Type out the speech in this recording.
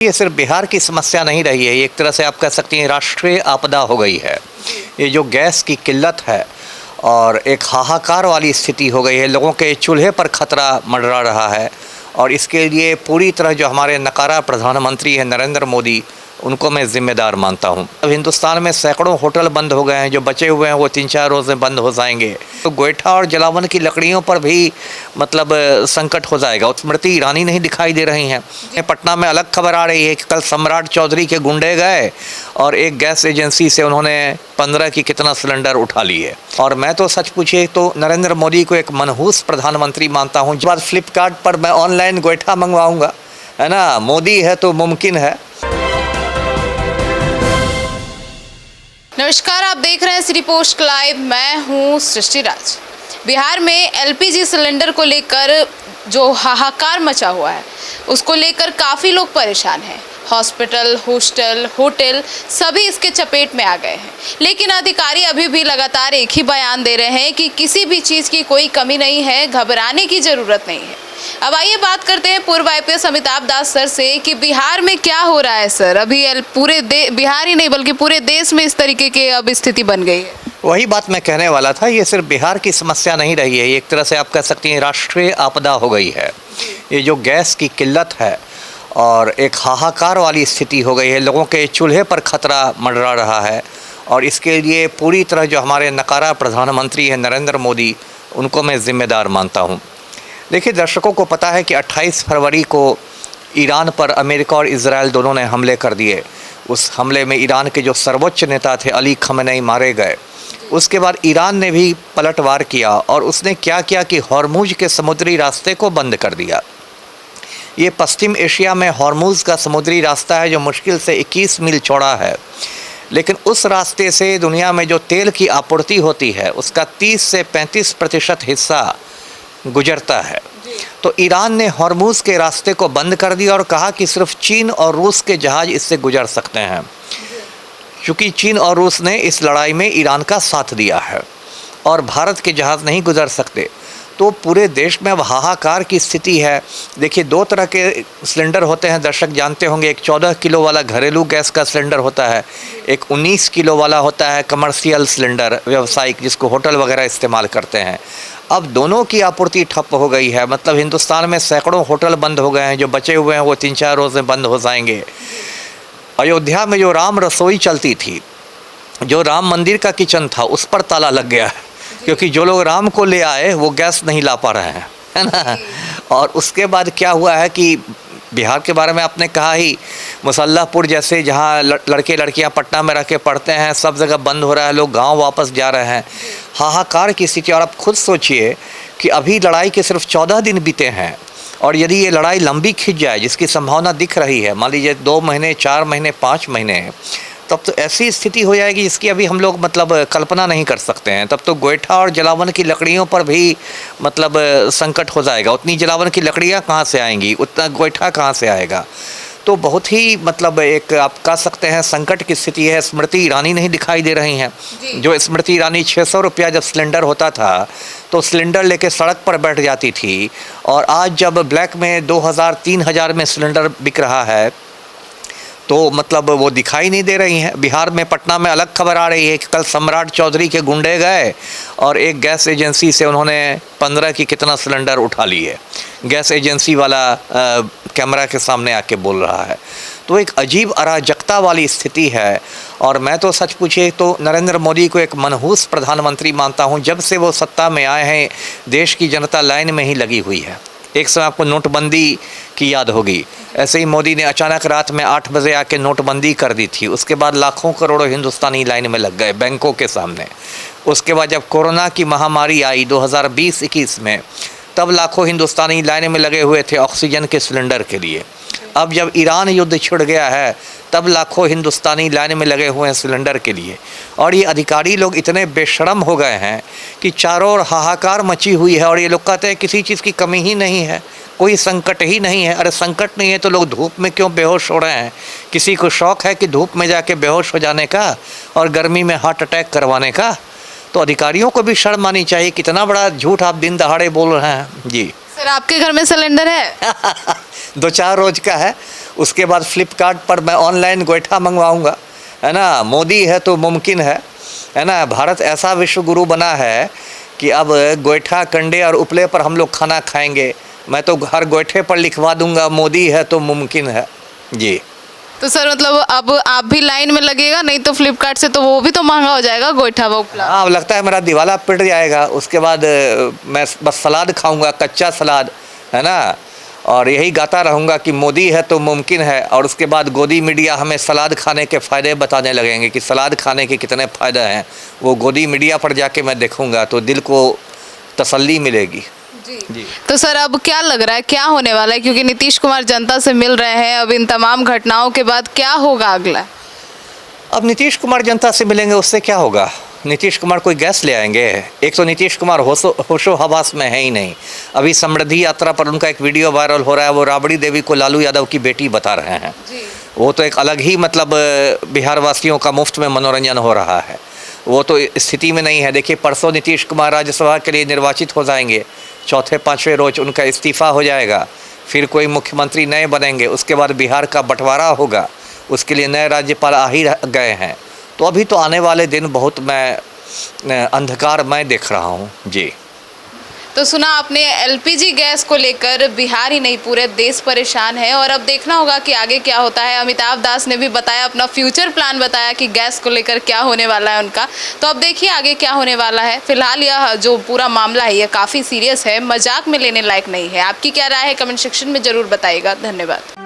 ये सिर्फ बिहार की समस्या नहीं रही है, ये एक तरह से आप कह सकती हैं राष्ट्रीय आपदा हो गई है। ये जो गैस की किल्लत है और एक हाहाकार वाली स्थिति हो गई है, लोगों के चूल्हे पर खतरा मंडरा रहा है और इसके लिए पूरी तरह जो हमारे नकारा प्रधानमंत्री हैं नरेंद्र मोदी, उनको मैं ज़िम्मेदार मानता हूं। अब हिंदुस्तान में सैकड़ों होटल बंद हो गए हैं, जो बचे हुए हैं वो 3-4 रोज़ में बंद हो जाएंगे। तो गोईठा और जलावन की लकड़ियों पर भी संकट हो जाएगा। स्मृति ईरानी नहीं दिखाई दे रही हैं। पटना में अलग खबर आ रही है कि कल सम्राट चौधरी के गुंडे गए और एक गैस एजेंसी से उन्होंने 15 की कितना सिलेंडर उठा लिए। और मैं तो सच पूछे तो नरेंद्र मोदी को एक मनहूस प्रधानमंत्री मानता हूँ। बाद फ्लिपकार्ट पर मैं ऑनलाइन गोईठा मंगवाऊँगा, है ना। मोदी है तो मुमकिन है। नमस्कार, आप देख रहे हैं सिटी पोस्ट लाइव। मैं हूं सृष्टि राज। बिहार में एलपीजी सिलेंडर को लेकर जो हाहाकार मचा हुआ है, उसको लेकर काफ़ी लोग परेशान हैं। हॉस्पिटल, हॉस्टल, होटल सभी इसके चपेट में आ गए हैं। लेकिन अधिकारी अभी भी लगातार एक ही बयान दे रहे हैं कि किसी भी चीज़ की कोई कमी नहीं है, घबराने की ज़रूरत नहीं है। अब आइए बात करते हैं पूर्व आईपीएस अमिताभ दास सर से कि बिहार में क्या हो रहा है सर। अभी पूरे बिहार ही नहीं बल्कि पूरे देश में इस तरीके की अब स्थिति बन गई है। वही बात मैं कहने वाला था, ये सिर्फ बिहार की समस्या नहीं रही है, ये एक तरह से आप कह सकती हैं राष्ट्रीय आपदा हो गई है। ये जो गैस की किल्लत है और एक हाहाकार वाली स्थिति हो गई है, लोगों के चूल्हे पर खतरा मंडरा रहा है और इसके लिए पूरी तरह जो हमारे नकारा प्रधानमंत्री हैं नरेंद्र मोदी, उनको मैं ज़िम्मेदार मानता हूँ। देखिए, दर्शकों को पता है कि 28 फरवरी को ईरान पर अमेरिका और इजराइल दोनों ने हमले कर दिए। उस हमले में ईरान के जो सर्वोच्च नेता थे अली खमेनेई मारे गए। उसके बाद ईरान ने भी पलटवार किया और उसने क्या किया कि हॉर्मुज के समुद्री रास्ते को बंद कर दिया। ये पश्चिम एशिया में हॉर्मुज का समुद्री रास्ता है जो मुश्किल से 21 मील चौड़ा है, लेकिन उस रास्ते से दुनिया में जो तेल की आपूर्ति होती है उसका 30 से 35% हिस्सा गुजरता है। तो ईरान ने हॉर्मुज के रास्ते को बंद कर दिया और कहा कि सिर्फ चीन और रूस के जहाज़ इससे गुजर सकते हैं। क्योंकि चीन और रूस ने इस लड़ाई में ईरान का साथ दिया है और भारत के जहाज़ नहीं गुजर सकते, तो पूरे देश में अब हाहाकार की स्थिति है। देखिए, 2 तरह के सिलेंडर होते हैं, दर्शक जानते होंगे। एक 14 किलो वाला घरेलू गैस का सिलेंडर होता है, एक 19 किलो वाला होता है कमर्शियल सिलेंडर, व्यावसायिक, जिसको होटल वगैरह इस्तेमाल करते हैं। अब दोनों की आपूर्ति ठप हो गई है। मतलब हिंदुस्तान में सैकड़ों होटल बंद हो गए हैं, जो बचे हुए हैं वो 3-4 रोज़ में बंद हो जाएंगे। अयोध्या में जो राम रसोई चलती थी, जो राम मंदिर का किचन था, उस पर ताला लग गया है, क्योंकि जो लोग राम को ले आए वो गैस नहीं ला पा रहे हैं, है ना। और उसके बाद क्या हुआ है कि बिहार के बारे में आपने कहा ही, मुसल्लापुर जैसे जहाँ लड़के लड़कियाँ पटना में रह के पढ़ते हैं, सब जगह बंद हो रहा है, लोग गांव वापस जा रहे हैं। हाहाकार की स्थिति। और आप खुद सोचिए कि अभी लड़ाई के सिर्फ 14 दिन बीते हैं और यदि ये लड़ाई लंबी खिंच जाए, जिसकी संभावना दिख रही है, मान लीजिए 2 महीने, 4 महीने, 5 महीने, तब तो ऐसी स्थिति हो जाएगी जिसकी अभी हम लोग कल्पना नहीं कर सकते हैं। तब तो गोईठा और जलावन की लकड़ियों पर भी संकट हो जाएगा। उतनी जलावन की लकड़ियाँ कहाँ से आएंगी, उतना गोईठा कहाँ से आएगा। तो बहुत ही एक आप कह सकते हैं संकट की स्थिति है। स्मृति ईरानी नहीं दिखाई दे रही हैं। जो स्मृति ईरानी 600 रुपया जब सिलेंडर होता था तो सिलेंडर लेके सड़क पर बैठ जाती थी, और आज जब ब्लैक में 2000-3000 में सिलेंडर बिक रहा है तो वो दिखाई नहीं दे रही हैं। बिहार में पटना में अलग खबर आ रही है कि कल सम्राट चौधरी के गुंडे गए और एक गैस एजेंसी से उन्होंने 15 की कितना सिलेंडर उठा लिए। गैस एजेंसी वाला कैमरा के सामने आके बोल रहा है। तो एक अजीब अराजकता वाली स्थिति है। और मैं तो सच पूछे तो नरेंद्र मोदी को एक मनहूस प्रधानमंत्री मानता हूँ। जब से वो सत्ता में आए हैं, देश की जनता लाइन में ही लगी हुई है। एक समय आपको नोटबंदी की याद होगी, ऐसे ही मोदी ने अचानक रात में 8 बजे आके नोटबंदी कर दी थी। उसके बाद लाखों करोड़ों हिंदुस्तानी लाइन में लग गए बैंकों के सामने। उसके बाद जब कोरोना की महामारी आई 2020-21 में, तब लाखों हिंदुस्तानी लाइन में लगे हुए थे ऑक्सीजन के सिलेंडर के लिए। अब जब ईरान युद्ध छिड़ गया है, तब लाखों हिंदुस्तानी लाइन में लगे हुए हैं सिलेंडर के लिए। और ये अधिकारी लोग इतने बेशर्म हो गए हैं कि चारों ओर हाहाकार मची हुई है और ये लोग कहते हैं किसी चीज़ की कमी ही नहीं है, कोई संकट ही नहीं है। अरे संकट नहीं है तो लोग धूप में क्यों बेहोश हो रहे हैं? किसी को शौक़ है कि धूप में जाके बेहोश हो जाने का और गर्मी में हार्ट अटैक करवाने का? तो अधिकारियों को भी शर्म आनी चाहिए। कितना बड़ा झूठ आप दिन दहाड़े बोल रहे हैं। जी सर आपके घर में सिलेंडर है? 2-4 रोज का है। उसके बाद फ्लिपकार्ट पर मैं ऑनलाइन गोईठा मंगवाऊंगा, है ना। मोदी है तो मुमकिन है ना। भारत ऐसा विश्व गुरु बना है कि अब गोईठा, कंडे और उपले पर हम लोग खाना खाएंगे। मैं तो हर गोईठे पर लिखवा दूंगा, मोदी है तो मुमकिन है जी। तो सर मतलब अब आप भी लाइन में लगेगा, नहीं तो फ्लिपकार्ट से तो वो भी तो महंगा हो जाएगा गोईठा वो उपला। हाँ, अब लगता है मेरा दिवाला पिट जाएगा। उसके बाद मैं बस सलाद खाऊंगा, कच्चा सलाद, है ना। और यही गाता रहूँगा कि मोदी है तो मुमकिन है। और उसके बाद गोदी मीडिया हमें सलाद खाने के फ़ायदे बताने लगेंगे कि सलाद खाने के कितने फ़ायदे हैं। वो गोदी मीडिया पर जाके मैं देखूँगा तो दिल को तसल्ली मिलेगी जी। तो सर अब क्या लग रहा है, क्या होने वाला है? क्योंकि नीतीश कुमार जनता से मिल रहे हैं, अब इन तमाम घटनाओं के बाद क्या होगा अगला? अब नीतीश कुमार जनता से मिलेंगे, उससे क्या होगा? नीतीश कुमार कोई गैस ले आएंगे? एक तो नीतीश कुमार होशो हवास में है ही नहीं। अभी समृद्धि यात्रा पर उनका एक वीडियो वायरल हो रहा है, वो राबड़ी देवी को लालू यादव की बेटी बता रहे हैं जी। वो तो एक अलग ही मतलब बिहार वासियों का मुफ्त में मनोरंजन हो रहा है। वो तो स्थिति में नहीं है। देखिए, परसों नीतीश कुमार राज्यसभा के लिए निर्वाचित हो जाएंगे, चौथे 5वें रोज उनका इस्तीफ़ा हो जाएगा, फिर कोई मुख्यमंत्री नए बनेंगे, उसके बाद बिहार का बंटवारा होगा, उसके लिए नए राज्यपाल आ ही गए हैं। तो अभी तो आने वाले दिन बहुत मैं अंधकार मैं देख रहा हूँ जी। तो सुना आपने, एलपीजी गैस को लेकर बिहार ही नहीं पूरे देश परेशान है और अब देखना होगा कि आगे क्या होता है। अमिताभ दास ने भी बताया, अपना फ्यूचर प्लान बताया कि गैस को लेकर क्या होने वाला है उनका। तो अब देखिए आगे क्या होने वाला है। फिलहाल यह जो पूरा मामला है ये काफ़ी सीरियस है, मजाक में लेने लायक नहीं है। आपकी क्या राय है कमेंट सेक्शन में ज़रूर बताइएगा। धन्यवाद।